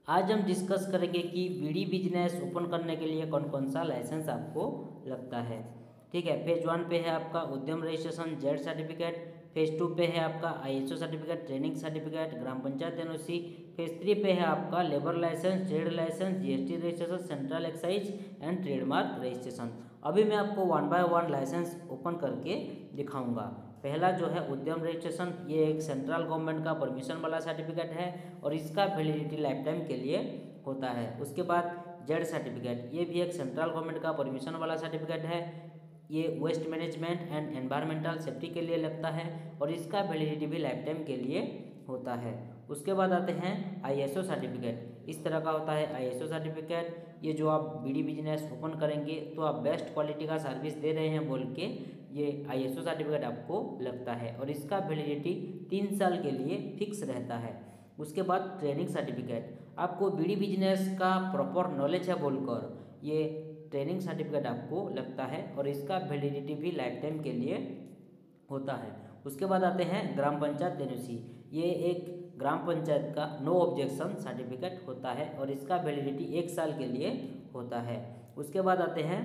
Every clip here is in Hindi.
आज हम डिस्कस करेंगे कि बीड़ी बिजनेस ओपन करने के लिए कौन कौन सा लाइसेंस आपको लगता है। ठीक है, फेज 1 पे है आपका उद्यम रजिस्ट्रेशन जेड सर्टिफिकेट, फेज 2 पे है आपका आईएसओ सर्टिफिकेट, ट्रेनिंग सर्टिफिकेट, ग्राम पंचायत एनओसी, फेज 3 पे है आपका labour licence, trade licence, GST registration, central excise and trademark registration. अभी मैं आपको 1 बाय 1 लाइसेंस ओपन करके दिखाऊंगा। पहला जो है उद्यम रजिस्ट्रेशन, ये एक सेंट्रल गवर्नमेंट का परमिशन वाला सर्टिफिकेट है और इसका वैलिडिटी लाइफ टाइम के लिए होता है। उसके बाद जेड सर्टिफिकेट, ये भी एक सेंट्रल गवर्नमेंट का परमिशन वाला सर्टिफिकेट है। ये waste management and environmental safety के लिए लगता है और इसका वैलिडिटी भी लाइफ टाइम के लिए होता है। उसके बाद आते हैं आईएसओ सर्टिफिकेट, इस तरह का होता है आईएसओ सर्टिफिकेट। ये जो आप बीड़ी बिजनेस ओपन करेंगे तो आप बेस्ट क्वालिटी का सर्विस दे रहे हैं बोल के ये आईएसओ सर्टिफिकेट आपको लगता है और इसका वैलिडिटी 3 साल के लिए फिक्स रहता है। उसके बाद ट्रेनिंग सर्टिफिकेट, आपको बीड़ी बिजनेस का प्रॉपर नॉलेज है बोलकर ये ट्रेनिंग सर्टिफिकेट आपको लगता है और इसका वैलिडिटी भी लाइफ टाइम के लिए होता है। उसके बाद आते हैं ग्राम पंचायत एनओसी, ये एक ग्राम पंचायत का नो ऑब्जेक्शन सर्टिफिकेट होता है और इसका वैलिडिटी 1 साल के लिए होता है। उसके बाद आते हैं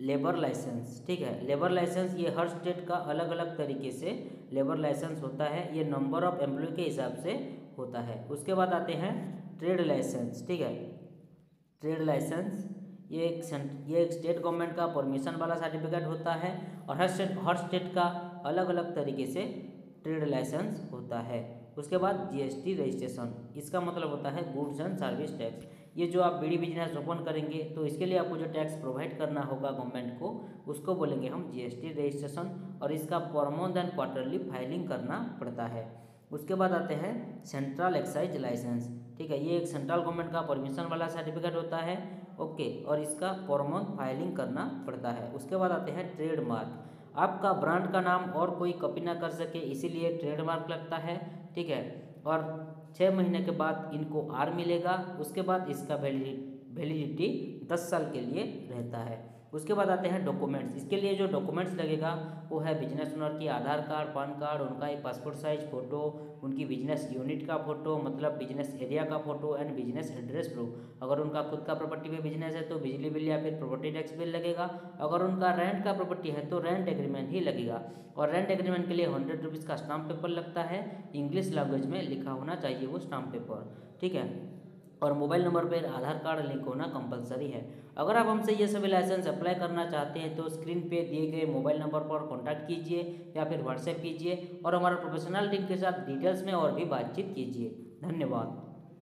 लेबर लाइसेंस। ठीक है, लेबर लाइसेंस ये हर स्टेट का अलग अलग तरीके से लेबर लाइसेंस होता है, ये नंबर ऑफ एम्प्लॉय के हिसाब से होता है। उसके बाद आते हैं ट्रेड लाइसेंस। ठीक है, ट्रेड लाइसेंस ये एक स्टेट गवर्नमेंट का परमिशन वाला सर्टिफिकेट होता है और हर स्टेट का अलग अलग तरीके से ट्रेड लाइसेंस होता है। उसके बाद जीएसटी रजिस्ट्रेशन, इसका मतलब होता है गुड्स एंड सर्विस टैक्स। ये जो आप बीड़ी बिजनेस ओपन करेंगे तो इसके लिए आपको जो टैक्स प्रोवाइड करना होगा गवर्नमेंट को, उसको बोलेंगे हम जीएसटी रजिस्ट्रेशन और इसका per month and quarterly filing करना पड़ता है। उसके बाद आते हैं सेंट्रल एक्साइज लाइसेंस। ठीक है, ये एक सेंट्रल गवर्नमेंट का परमिशन वाला सर्टिफिकेट होता है। ओके, और इसका पर मंथ फाइलिंग करना पड़ता है। उसके बाद आते हैं ट्रेडमार्क, आपका ब्रांड का नाम और कोई कॉपी ना कर सके इसीलिए ट्रेडमार्क लगता है। ठीक है, और 6 महीने के बाद इनको आर मिलेगा। उसके बाद इसका वैलिडिटी 10 साल के लिए रहता है। उसके बाद आते हैं डॉक्यूमेंट्स, इसके लिए जो डॉक्यूमेंट्स लगेगा वो है बिजनेस ओनर की आधार कार्ड, पैन कार्ड, उनका एक पासपोर्ट साइज फ़ोटो, उनकी बिजनेस यूनिट का फोटो मतलब बिजनेस एरिया का photo and business address proof. अगर उनका खुद का प्रॉपर्टी पे बिजनेस है तो बिजली बिल या फिर प्रॉपर्टी टैक्स बिल लगेगा। अगर उनका रेंट का प्रॉपर्टी है तो रेंट एग्रीमेंट ही लगेगा और रेंट एग्रीमेंट के लिए 100 रुपीज़ का स्टाम्प पेपर लगता है। इंग्लिश लैंग्वेज में लिखा होना चाहिए वो स्टाम्प पेपर। ठीक है, और मोबाइल नंबर पर आधार कार्ड लिंक होना कंपलसरी है। अगर आप हमसे ये सभी लाइसेंस अप्लाई करना चाहते हैं तो स्क्रीन पे दिए गए मोबाइल नंबर पर कॉन्टैक्ट कीजिए या फिर व्हाट्सएप कीजिए और हमारा प्रोफेशनल टीम के साथ डिटेल्स में और भी बातचीत कीजिए। धन्यवाद।